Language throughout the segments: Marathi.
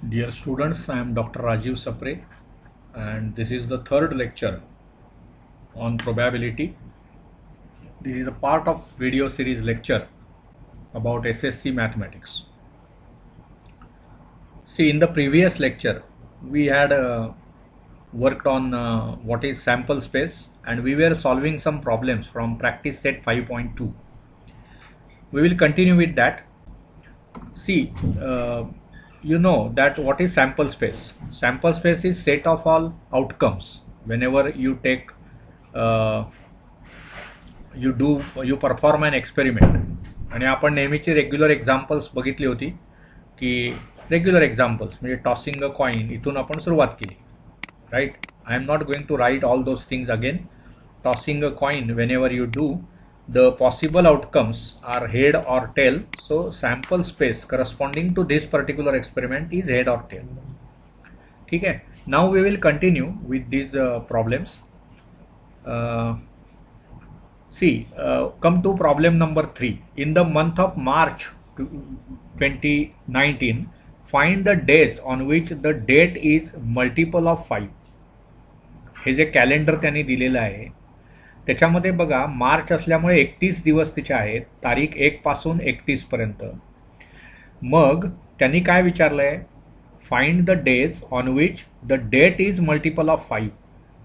Dear students, I am Dr. Rajiv Sapre, and this is the third lecture on probability. This is a part of video series lecture about SSC mathematics. See, in the previous lecture, we had worked on what is sample space, and we were solving some problems from practice set 5.2. We will continue with that. See, you know that what is sample space. Sample space is set of all outcomes. Whenever you take you perform an experiment, आणि आपण नेहमीची रेग्युलर एक्झाम्पल्स बघितली होती की रेग्युलर एक्झाम्पल्स म्हणजे टॉसिंग अ कॉइन इथून आपण सुरुवात केली, right. I am not going to write all those things again. Tossing a coin, whenever you do, the possible outcomes are head or tail. So sample space corresponding to this particular experiment is head or tail. ठीक है. Now we will continue with these problems. See, come to problem number 3. In the month of March 2019, find the days on which the date is multiple of 5. हे जे कॅलेंडर त्यांनी दिलेलं आहे त्याच्यामध्ये बघा, मार्च असल्यामुळे 31 दिवस तिचे आहेत, तारीख 1 पासून 31 पर्यंत. मग त्यांनी काय विचारलंय, find the days on which the date is multiple of 5.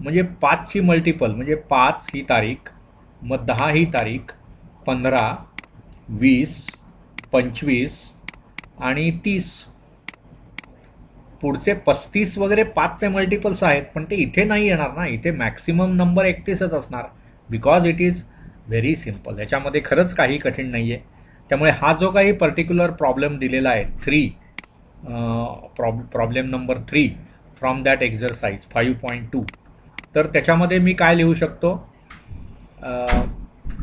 म्हणजे 5 ची मल्टिपल म्हणजे 5 ही तारीख, मग 10 ही तारीख, 15, 20, 25 आणि 30. पुढचे 35 वगैरे 5चे मल्टिपल्स आहेत, पण ते इथे नाही येणार ना. इथे मॅक्सिमम नंबर 31च असणार, because it is very simple. याच्यामध्ये खरंच काही कठीण नाही आहे. त्यामुळे हा जो काही पर्टिक्युलर प्रॉब्लेम दिलेला आहे 3, problem number 3 from that exercise 5.2, तर त्याच्यामध्ये मी काय लिहू शकतो,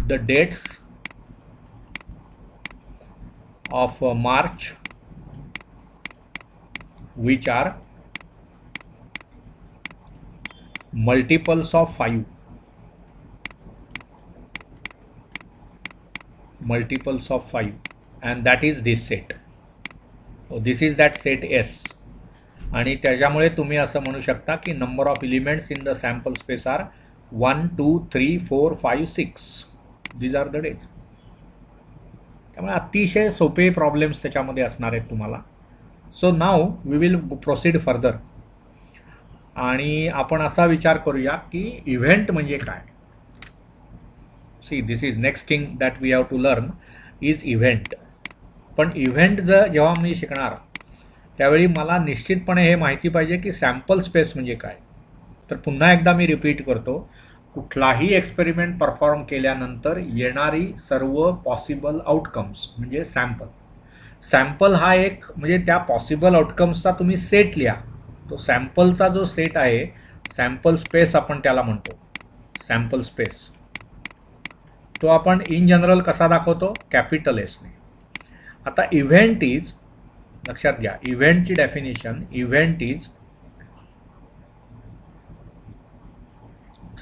the dates of March which are multiples of 5, multiples of 5, and that is this set. So this is that set S. आणि त्याच्यामुळे तुम्ही असं म्हणू शकता की number of elements in the sample space are 1, 2, 3, 4, 5, 6. These are the days. त्यामुळे अतिशय सोपे प्रॉब्लेम्स त्याच्यामध्ये असणार आहेत तुम्हाला. So now we will proceed further. आणि आपण असा विचार करूया की इव्हेंट म्हणजे काय. See, this is next thing that we have to learn is event. पण इव्हेंट जेव्हा मी शिकणार त्यावेळी मला निश्चितपणे हे माहिती पाहिजे की सॅम्पल स्पेस म्हणजे काय. तर पुन्हा एकदा मी रिपीट करतो, कुठलाही एक्सपेरिमेंट परफॉर्म केल्यानंतर येणारी सर्व पॉसिबल आउटकम्स म्हणजे सॅम्पल. सॅम्पल हा एक म्हणजे त्या पॉसिबल आउटकम्सचा तुम्ही सेट लिहा. तो सॅम्पलचा जो सेट आहे, सॅम्पल स्पेस आपण त्याला म्हणतो. सॅम्पल स्पेस तो आपण इन जनरल कसा दाखवतो, कॅपिटल एसने. आता इव्हेंट इज, लक्षात घ्या, इव्हेंटची definition, event is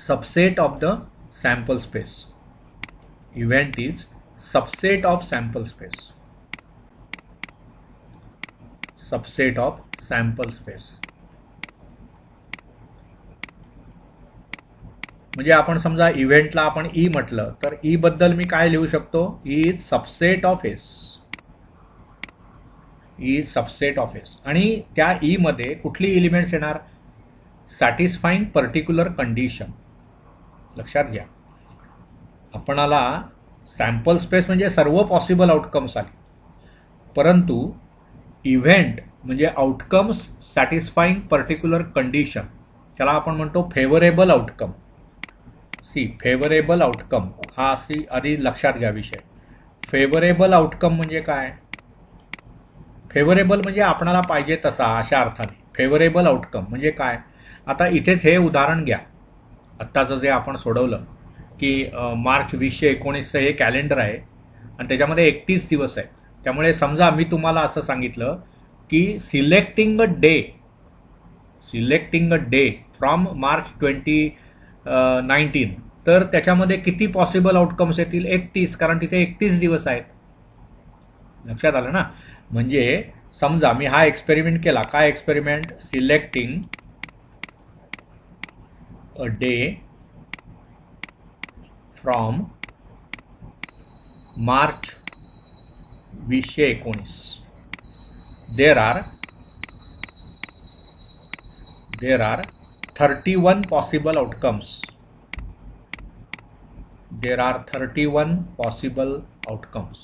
subset of the sample space. Event is subset of sample space. Subset of sample space म्हणजे आपण समजा इव्हेंटला आपण ई म्हटलं तर ई बद्दल मी काय लिहू शकतो, E is subset of S. E is subset of S. आणि त्या ई मध्ये कुठली एलिमेंट्स येणार, सॅटिस्फाईंग पर्टिक्युलर कंडिशन. लक्षात घ्या, आपणाला सॅम्पल स्पेस म्हणजे सर्व पॉसिबल आउटकम्स आले, परंतु इव्हेंट म्हणजे आउटकम्स सॅटिस्फाईंग पर्टिक्युलर कंडिशन, त्याला आपण म्हणतो favourable outcome. See, favourable outcome हा अशी आधी लक्षात घ्या विषय. फेवरेबल आउटकम म्हणजे काय, फेवरेबल म्हणजे आपणाला पाहिजे तसा, अशा अर्थाने. फेवरेबल आउटकम म्हणजे काय, आता इथेच हे उदाहरण घ्या, आत्ताचं जे आपण सोडवलं की मार्च 2019 हे कॅलेंडर आहे आणि त्याच्यामध्ये 31 दिवस आहे. त्यामुळे समजा मी तुम्हाला असं सांगितलं की selecting a day from March 2019, तर त्याच्यामध्ये किती पॉसिबल आउटकम्स येतील, 31, कारण तिथे 31 दिवस आहेत. लक्षात आलं ना. म्हणजे समजा मी हा एक्सपेरिमेंट केला. काय experiment? Selecting a day from March 2019. There are 31 possible outcomes. There are 31 possible outcomes.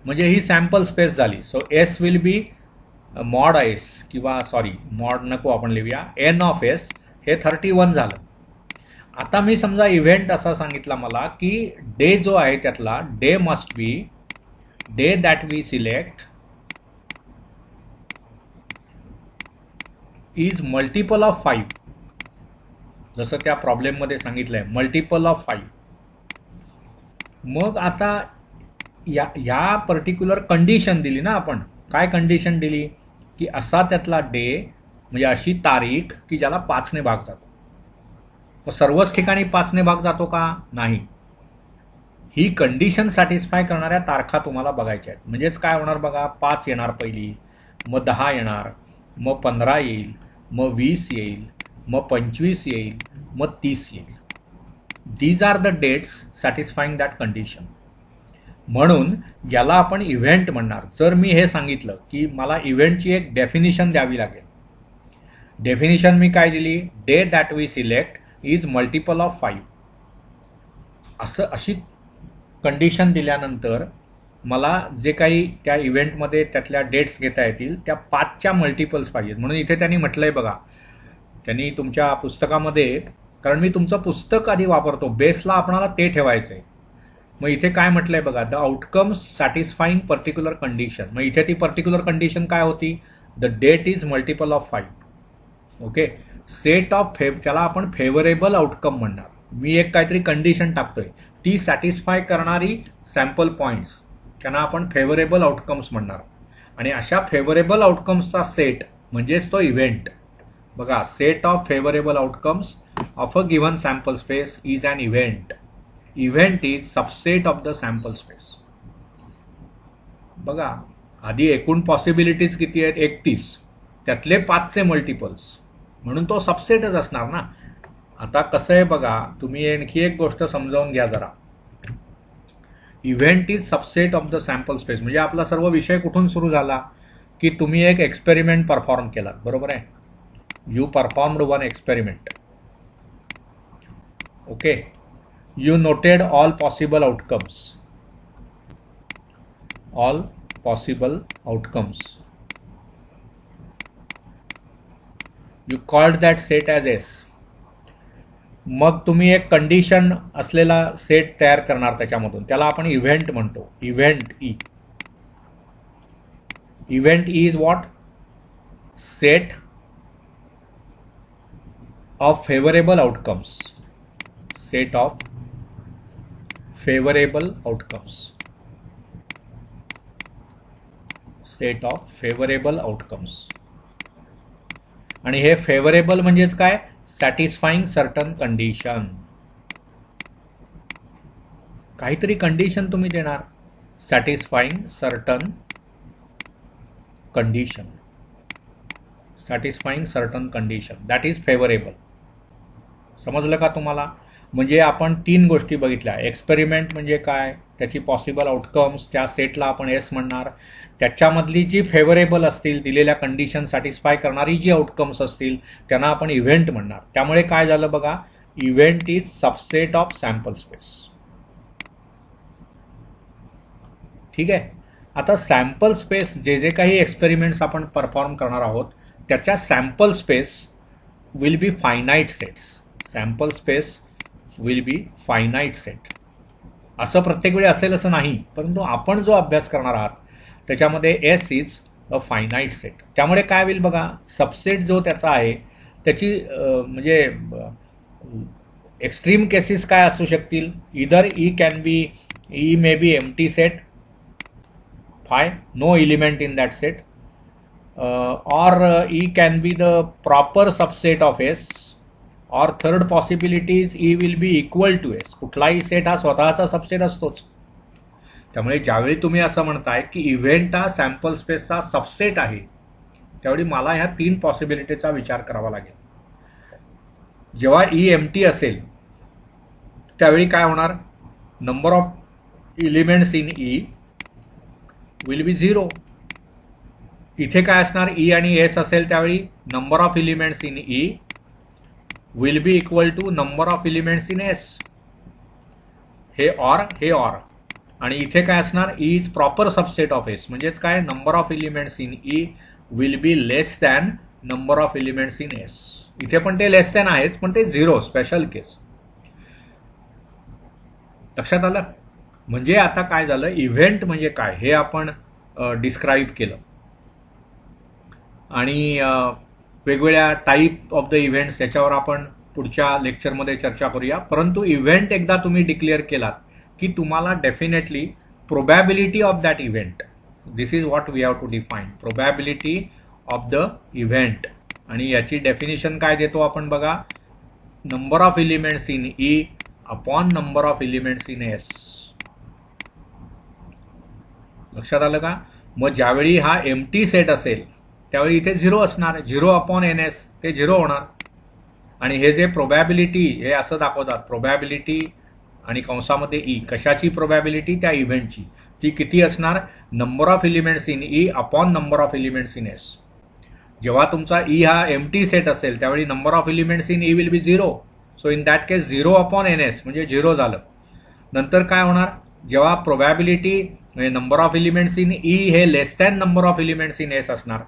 म्हणजे ही सॅम्पल स्पेस झाली. So S will be mod S, किंवा सॉरी मॉड नको आपण लिहूया, एन ऑफ एस हे 31 झालं. आता मी समजा इव्हेंट असा सांगितला मला की डे जो आहे त्यातला day must be day that we select is multiple of 5. जसं त्या प्रॉब्लेममध्ये सांगितलंय, मल्टिपल ऑफ 5. मग आता या पर्टिक्युलर कंडिशन दिली ना आपण. काय कंडिशन दिली? की असा त्यातला डे म्हणजे अशी तारीख की ज्याला 5ने भाग जातो. तर सर्वच ठिकाणी 5ने भाग जातो का? नाही. ही कंडिशन सॅटिस्फाय करणाऱ्या तारखा तुम्हाला बघायच्या आहेत. म्हणजेच काय होणार बघा, 5 येणार पहिली, मग 10 येणार, मग 15 येईल, मग 20 येईल, मग 25 येईल, मग 30 येईल. These are the dates satisfying that condition. म्हणून याला आपण इव्हेंट म्हणणार. जर मी हे सांगितलं की मला इव्हेंटची एक डेफिनिशन द्यावी लागेल. डेफिनिशन मी काय दिली? Day that we select is multiple of 5. अशी कंडिशन दिल्यानंतर मला जे काही त्या इव्हेंटमध्ये त्यातल्या डेट्स घेता येतील त्या 5च्या मल्टिपल्स पाहिजेत. म्हणून इथे त्यांनी म्हटलंय बघा, त्यांनी तुमच्या पुस्तकामध्ये, कारण मी तुमचं पुस्तक आधी वापरतो, बेसला आपणाला ते ठेवायचं आहे. मग इथे काय म्हटलंय बघा, the outcomes satisfying particular condition. मग इथे ती पर्टिक्युलर कंडिशन काय होती? The date is multiple of 5. Okay. Set of त्याला आपण फेवरेबल आउटकम म्हणणार. मी एक काहीतरी कंडिशन टाकतोय, ती सॅटिस्फाय करणारी सॅम्पल पॉइंट्स, त्यांना आपण फेवरेबल आउटकम्स म्हणणार. आणि अशा फेवरेबल आउटकम्सचा सेट म्हणजेच तो इव्हेंट. बघा, set of favourable outcomes of a given sample space is an event. Event is subset of the sample space. बघा, आधी एकूण पॉसिबिलिटीज किती आहेत? 31. त्यातले 5चे मल्टिपल्स, म्हणून तो सबसेटच असणार ना. आता कसं आहे बघा, तुम्ही आणखी एक गोष्ट समजावून घ्या जरा. Event is subset of the sample space म्हणजे आपला सर्व विषय कुठून सुरू झाला? की तुम्ही एक एक्सपेरिमेंट परफॉर्म केला, बरोबर आहे. You performed one experiment. Okay. You noted all possible outcomes. All possible outcomes. You called that set as S. मग तुम्ही एक कंडिशन असलेला सेट तयार करणार त्याच्यामधून, त्याला आपण इव्हेंट म्हणतो. Event E. Event E is what? Set of favourable outcomes. Set of favourable outcomes. Set of favourable outcomes. आणि हे फेवरेबल म्हणजेच काय? Satisfying certain condition. काहीतरी कंडिशन तुम्ही देणार, satisfying certain condition. Satisfying certain condition that is favourable. समजलं का तुम्हाला? म्हणजे आपण 3 गोष्टी बघितल्या. एक्सपेरिमेंट म्हणजे काय? त्याची पॉसिबल आउटकम्स, त्या सेटला आपण एस म्हणणार. त्याच्यामधली जी फेवरेबल असतील, दिलेल्या कंडिशन सॅटिस्फाय करणारी जी आउटकम्स असतील त्यांना आपण इव्हेंट म्हणणार. त्यामुळे काय झालं बघा, event is subset of sample space. ठीक आहे. आता सॅम्पल स्पेस जे जे काही एक्सपेरिमेंट्स आपण परफॉर्म करणार आहोत त्याच्या sample space will be finite sets. Sample space will be finite set. असं प्रत्येक वेळी असेल असं नाही, परंतु आपण जो अभ्यास करणार आहात त्याच्यामध्ये S is a finite set. त्यामुळे काय होईल बघा, सबसेट जो त्याचा आहे त्याची म्हणजे एक्स्ट्रीम केसेस काय असू शकतील? Either E can be, E may be empty set, phi no element in that set, or E can be the proper subset of S, or third possibility is E will be equal to S. कुठलाही सेट हा स्वतःचा सबसेट असतोच. त्यामुळे ज्यावेळी तुम्ही असं म्हणताय की इव्हेंट हा सॅम्पल स्पेसचा सबसेट आहे, त्यावेळी मला ह्या 3 पॉसिबिलिटीचा विचार करावा लागेल. जेव्हा ई एम्प्टी असेल त्यावेळी काय होणार, number of elements in E will be 0. इथे काय असणार, ई आणि एस असेल त्यावेळी number of elements in E will be equal to number of elements in S. हे ऑर. आणि इथे काय असणार, E is proper subset of S, म्हणजेच काय, number of elements in E will be less than number of elements in S. इथे पण ते लेस दॅन आहेच, पण ते 0 स्पेशल केस. लक्षात आलं. म्हणजे आता काय झालं, इव्हेंट म्हणजे काय हे आपण डिस्क्राईब केलं आणि वेगवेगळ्या टाईप ऑफ द इव्हेंट्स याच्यावर आपण पुढच्या लेक्चरमध्ये चर्चा करूया. परंतु इव्हेंट एकदा तुम्ही डिक्लेअर केलात की तुम्हाला definitely probability of that event, this is what we have to define, probability of the event. आणि याची डेफिनेशन काय देतो आपण बघा, number of elements in E upon number of elements in S. लक्षात आलं का. मग ज्यावेळी हा एम्प्टी सेट असेल त्यावेळी इथे 0 असणार, 0 अपॉन एन एस, ते 0 होणार. आणि हे जे प्रोबॅबिलिटी हे असं दाखवतात, प्रोबॅबिलिटी आणि कंसामध्ये ई, कशाची प्रोबॅबिलिटी, त्या इव्हेंटची, ती किती असणार, number of elements in E upon number of elements in S. जेव्हा तुमचा ई हा एम्प्टी सेट असेल त्यावेळी number of elements in E will be 0. So in that case 0 upon N S म्हणजे 0 झालं. नंतर काय होणार, जेव्हा प्रोबॅबिलिटी म्हणजे number of elements in E हे less than number of elements in S असणार.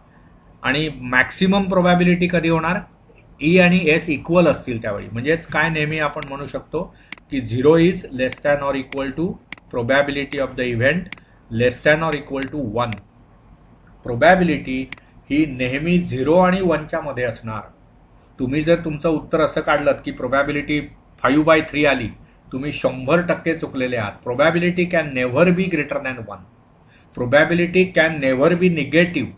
आणि मॅक्सिमम प्रोबॅबिलिटी कधी होणार, ई आणि एस इक्वल असतील त्यावेळी. म्हणजेच काय, नेहमी आपण म्हणू शकतो की 0 is less than or equal to probability of the event less than or equal to 1. Probability ही नेहमी 0 आणि 1च्या मध्ये असणार. तुम्ही जर तुमचं उत्तर असं काढलं की प्रोबॅबिलिटी 5/3 आली, तुम्ही 100% चुकलेले आहात. Probability can never be greater than 1. Probability can never B negative.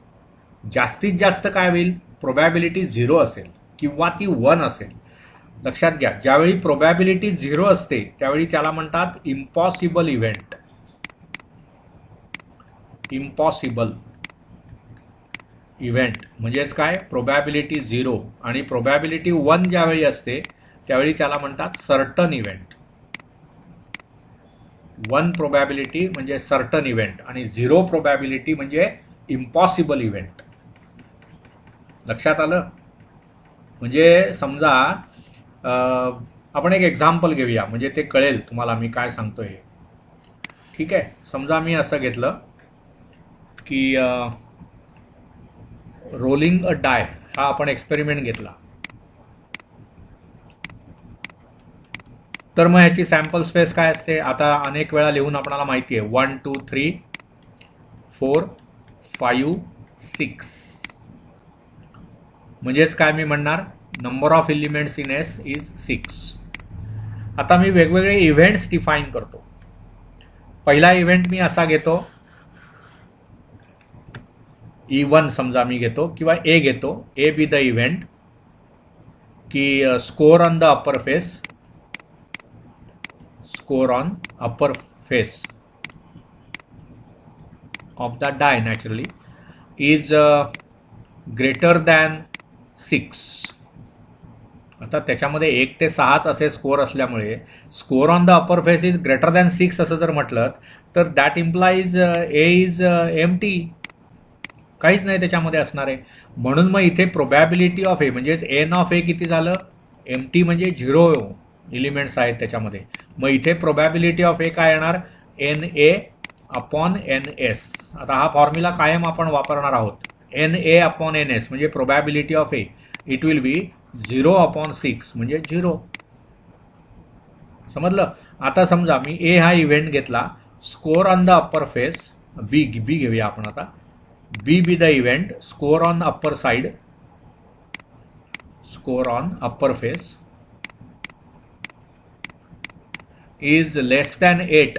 जास्तीत जास्त काय होईल, प्रोबॅबिलिटी 0 असेल किंवा ती 1 असेल. लक्षात घ्या, ज्यावेळी प्रोबॅबिलिटी 0 असते त्यावेळी त्याला म्हणतात इम्पॉसिबल इव्हेंट. इम्पॉसिबल इव्हेंट म्हणजेच काय, प्रोबॅबिलिटी 0. आणि प्रोबॅबिलिटी 1 ज्यावेळी असते त्यावेळी त्याला म्हणतात सर्टन इव्हेंट. 1 प्रोबॅबिलिटी म्हणजे सर्टन इव्हेंट आणि 0 प्रोबॅबिलिटी म्हणजे इम्पॉसिबल इव्हेंट. लक्षात आलं. म्हणजे समजा आपण एक एक्झाम्पल घेऊया म्हणजे ते कळेल तुम्हाला मी काय सांगतोय. ठीक आहे, समजा मी असं घेतलं की रोलिंग अ डाय हा आपण एक्सपेरिमेंट घेतला. तर मग ह्याची सॅम्पल स्पेस काय असते, आता अनेक वेळा लिहून आपल्याला माहिती आहे, 1 2 3 4 5 6. म्हणजेच काय मी म्हणणार, number of elements in S is 6. आता मी वेगवेगळे इव्हेंट्स डिफाईन करतो. पहिला इव्हेंट मी असा घेतो, E1 समजा मी घेतो किंवा ए घेतो. ए बी द इव्हेंट की score on the upper face, score on upper face of the die naturally is greater than 6. आता त्याच्यामध्ये 1 ते 6च असे स्कोर असल्यामुळे score on the upper face is greater than 6 असं जर म्हटलं तर that implies A is empty, काहीच नाही त्याच्यामध्ये असणार आहे. म्हणून मग इथे प्रोबॅबिलिटी ऑफ ए म्हणजेच एन ऑफ ए किती झालं, एम्प्टी म्हणजे 0 एलिमेंट्स आहेत त्याच्यामध्ये. मग इथे प्रोबॅबिलिटी ऑफ ए काय येणार, N A upon N S. आता हा फॉर्म्युला कायम आपण वापरणार आहोत. N A upon N S म्हणजे probability of A, it will be 0 upon 6 म्हणजे 0. समजलं. आता समजा मी ए हा इव्हेंट घेतला, score on the upper face, B घेऊया आपण आता. B the event, score on upper side, score on upper face is less than 8.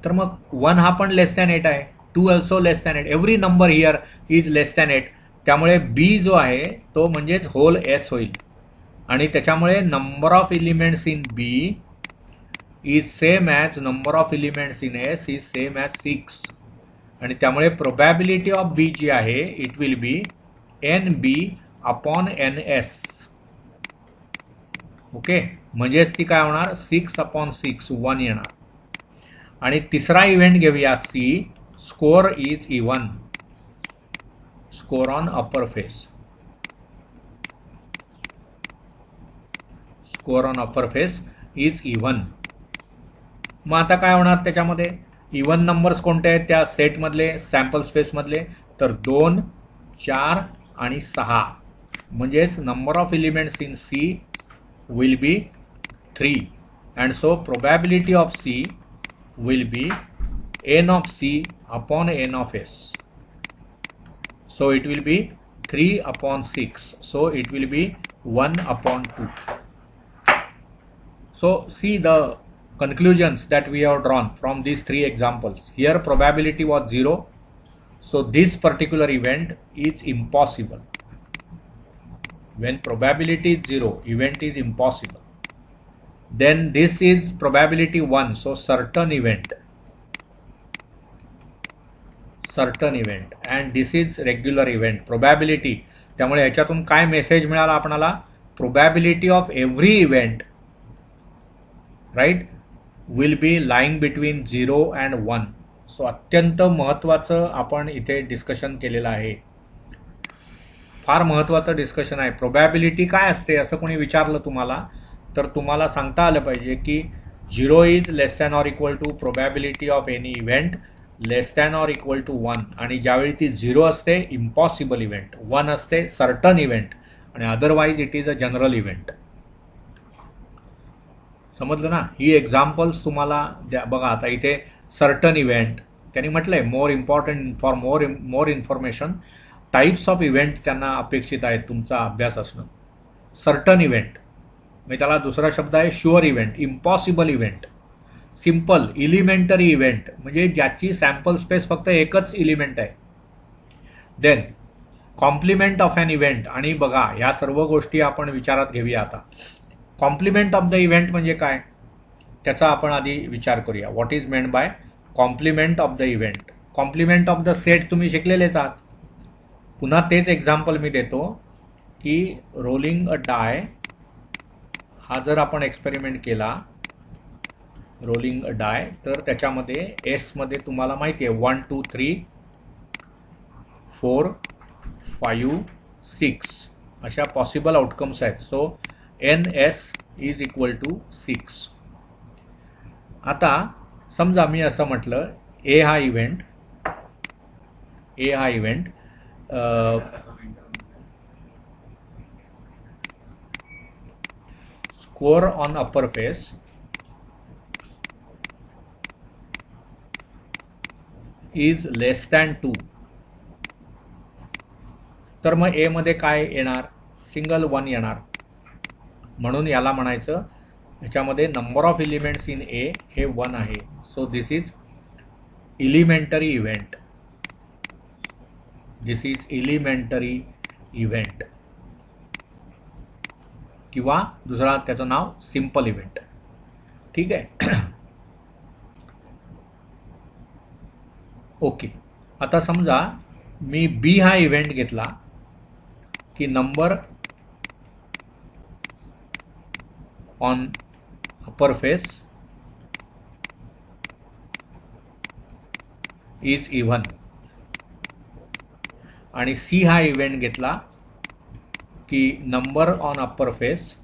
तर मग 1 हा पण लेस दॅन 8 आहे, 2 also less than 8, every number here is less than 8. त्यामुळे बी जो आहे तो म्हणजेच होल एस होईल आणि त्याच्यामुळे number of elements in B is same as number of elements in S is same as 6 आणि त्यामुळे प्रोबॅबिलिटी ऑफ बी जी आहे it will be n B upon N S. Okay, म्हणजेच ती काय होणार 6/6 1 येणार. आणि तिसरा इव्हेंट घेऊया C, score is even, score on upper face, score on upper face is even. मग आता काय होणार त्याच्यामध्ये इवन नंबर्स कोणते आहेत त्या सेटमधले, सॅम्पल स्पेसमधले, तर 2 4 आणि 6. म्हणजेच number of elements in C will be 3 and so probability of C will be n of C upon n of S. So it will be 3/6. So it will be 1/2. So see the conclusions that we have drawn from these 3 examples. Here probability was 0. So this particular event is impossible. When probability is 0, event is impossible. Then this is probability 1, so certain event, and this is regular event. Probability, त्यामुळे याच्यातून काय मेसेज मिळाला आपल्याला, probability of every event, right, will be lying between 0 and 1. So अत्यंत महत्त्वाचं आपण इथे डिस्कशन केलेलं आहे, फार महत्त्वाचं डिस्कशन आहे. प्रोबॅबिलिटी काय असते असं कोणी विचारलं तुम्हाला तर तुम्हाला सांगता आलं पाहिजे की 0 is less than or equal to probability of any event less than or equal to 1. आणि ज्यावेळी ती 0 असते इम्पॉसिबल इव्हेंट, 1 असते सर्टन इव्हेंट, आणि otherwise it is a general event. समजलं ना. ही एक्झाम्पल्स तुम्हाला द्या. बघा आता इथे सर्टन इव्हेंट त्यांनी म्हटलंय more important for more information types of event त्यांना अपेक्षित आहेत तुमचा अभ्यास असणं. सर्टन इव्हेंट म्हणजे त्याला दुसरा शब्द आहे sure event, impossible event, simple elementary event म्हणजे ज्याची सॅम्पल स्पेस फक्त एकच इलिमेंट आहे. Then complement of an event. आणि बघा ह्या सर्व गोष्टी आपण विचारात घेऊया. आता कॉम्प्लिमेंट ऑफ द इव्हेंट म्हणजे काय त्याचा आपण आधी विचार करूया. What is meant by complement of the event. Complement of the set तुम्ही शिकलेलेच आहात. पुन्हा तेच एक्झाम्पल मी देतो की रोलिंग अ डाय हा जर आपण एक्सपेरिमेंट केला, रोलिंग अ डाय, तर त्याच्यामध्ये एसमध्ये तुम्हाला माहिती आहे 1 2 3 4 5 6 अशा पॉसिबल आउटकम्स आहेत. So NS is equal to 6. आता समजा मी असं म्हटलं ए हा event score on upper face is less than 2. तर मग ए मध्ये काय येणार, सिंगल 1 येणार. म्हणून याला म्हणायचं ह्याच्यामध्ये नंबर ऑफ एलिमेंट्स इन ए हे 1 आहे. So this is elementary event, this is elementary event, किंवा दुसरा त्याचं नाव सिंपल इव्हेंट. ठीक आहे. ओके. आता समजा मी बी हा इव्हेंट घेतला की number on upper face is even, आणि सी हा इव्हेंट घेतला की number on upper face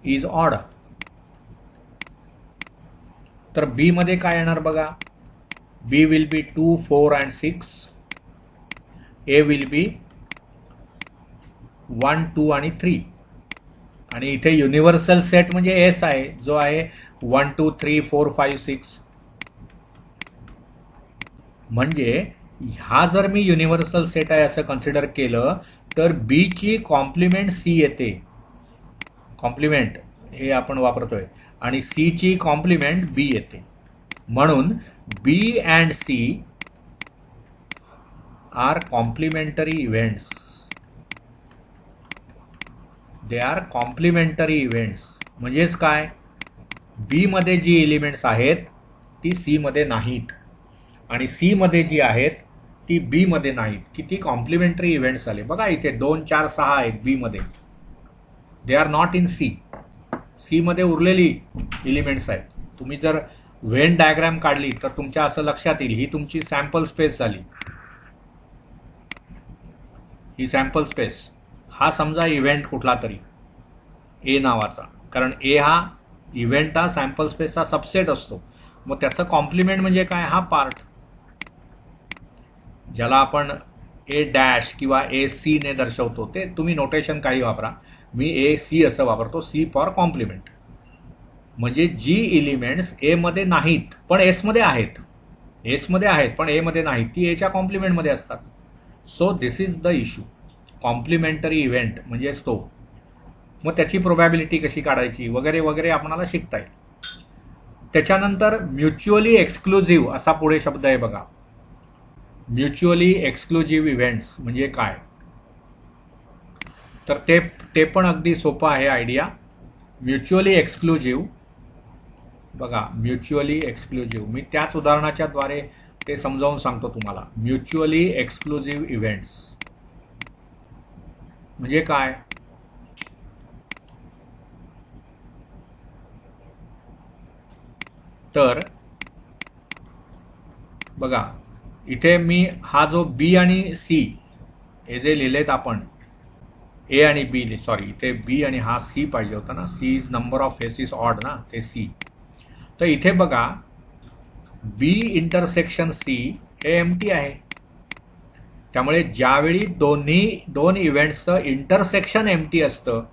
is odd. तर बी मध्ये काय येणार बघा, B will be 2 4 and 6, A will be 1 2 आणि 3, आणि इथे युनिव्हर्सल सेट म्हणजे एस आहे जो आहे 1 2 3 4 5 6. म्हणजे हा जर मी युनिव्हर्सल सेट आहे असं कन्सिडर केलं तर बी ची कॉम्प्लिमेंट सी येते. कॉम्प्लिमेंट हे आपण वापरतोय, आणि सी ची कॉम्प्लिमेंट बी येते. म्हणून B and C are complementary events. They are complementary events. म्हणजेच काय, बी मध्ये जी एलिमेंट्स आहेत ती सी मध्ये नाहीत आणि सी मध्ये जी आहेत ती बी मध्ये नाहीत. किती कॉम्प्लिमेंटरी इव्हेंट्स आले बघा इथे. 2 4 6 आहेत बी मध्ये. They are not in C. C मध्ये उरलेली एलिमेंट्स आहेत. तुम्ही जर व्हेन डायग्राम काढली तर तुमच्या असं लक्षात येईल, ही तुमची सॅम्पल स्पेस झाली. ही सॅम्पल स्पेस, हा समजा इव्हेंट कुठला तरी ए नावाचा, कारण ए हा इव्हेंट हा सॅम्पल स्पेसचा सबसेट असतो. मग त्याचं कॉम्प्लिमेंट म्हणजे काय, हा पार्ट ज्याला आपण ए डॅश किंवा ए सी ने दर्शवतो. ते तुम्ही नोटेशन काही वापरा, मी ए सी असं वापरतो, सी फॉर कॉम्प्लिमेंट. म्हणजे जी एलिमेंट्स ए मध्ये नाहीत पण एस मध्ये आहेत, एस मध्ये आहेत पण ए मध्ये नाहीत, ती एच्या कॉम्प्लिमेंटमध्ये असतात. So this is the issue. Complementary event म्हणजेच तो. मग त्याची प्रोबॅबिलिटी कशी काढायची वगैरे वगैरे आपणाला शिकता येईल. त्याच्यानंतर म्युच्युअली एक्सक्लुझिव्ह असा पुढे शब्द आहे बघा. म्युच्युअली एक्सक्लुझिव्ह इव्हेंट्स म्हणजे काय, तर ते पण अगदी सोपं आहे आयडिया. म्युच्युअली एक्सक्लुझिव्ह बघा, म्युच्युअली एक्सक्लुझिव्ह मी त्याच उदाहरणाच्या द्वारे ते समजावून सांगतो तुम्हाला. म्युच्युअली एक्सक्लुझिव्ह इव्हेंट्स म्हणजे काय, तर बघा इथे मी हा जो बी आणि सी हे जे लिहिलेत आपण, ए आणि बी, सॉरी इथे बी आणि हा सी पाहिजे होता ना. C is number of faces odd ना, ते सी. तर इथे बघा बी इंटरसेक्शन सी हे एम्प्टी आहे. त्यामुळे ज्यावेळी दोन इव्हेंट्सचं इंटरसेक्शन एम्प्टी असतं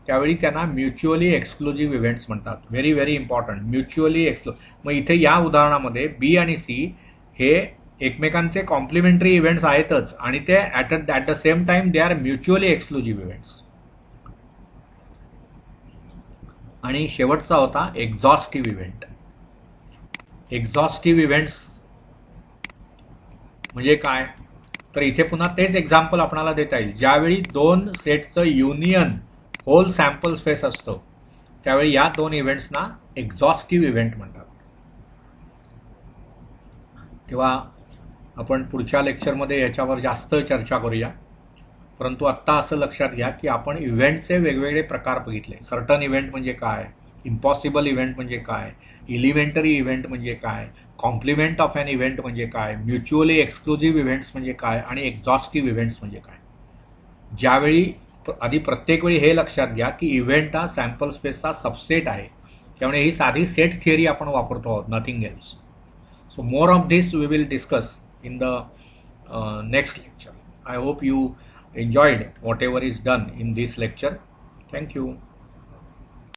त्यावेळी त्यांना म्युच्युअली एक्सक्लुझिव्ह इव्हेंट्स म्हणतात. व्हेरी व्हेरी इम्पॉर्टंट, म्युच्युअली मग इथे या उदाहरणामध्ये बी आणि सी हे एकमेकांचे कॉम्प्लिमेंटरी इव्हेंट्स आहेतच आणि ते at the same time they are mutually exclusive events. आणि शेवटचा होता एक्झॉस्टिव्ह इव्हेंट. एक्झॉस्टिव्ह इव्हेंट्स म्हणजे काय, तर इथे पुन्हा तेच एक्झाम्पल आपल्याला देता येईल. ज्यावेळी दोन सेटचं युनियन होल सॅम्पल स्पेस असतं त्यावेळी या दोन इव्हेंट्सना एक्झॉस्टिव्ह इव्हेंट म्हणतात. तेव्हा आपण पुढच्या लेक्चरमध्ये याच्यावर जास्त चर्चा करूया. परंतु आत्ता असं लक्षात घ्या की आपण इव्हेंटचे वेगवेगळे प्रकार बघितले. सर्टन इव्हेंट म्हणजे काय, इम्पॉसिबल इव्हेंट म्हणजे काय, एलिमेंटरी इव्हेंट म्हणजे काय, कॉम्प्लिमेंट ऑफ एन इव्हेंट म्हणजे काय, म्युच्युअली एक्सक्लुझिव्ह इव्हेंट्स म्हणजे काय आणि एक्झॉस्टिव्ह इव्हेंट्स म्हणजे काय. ज्यावेळी आधी प्रत्येक वेळी हे लक्षात घ्या की इव्हेंट हा सॅम्पल स्पेसचा सबसेट आहे. त्यामुळे ही साधी सेट थिअरी आपण वापरतो आहोत, nothing else. So more of this we will discuss in the next lecture. I hope you enjoyed whatever is done in this lecture. Thank you.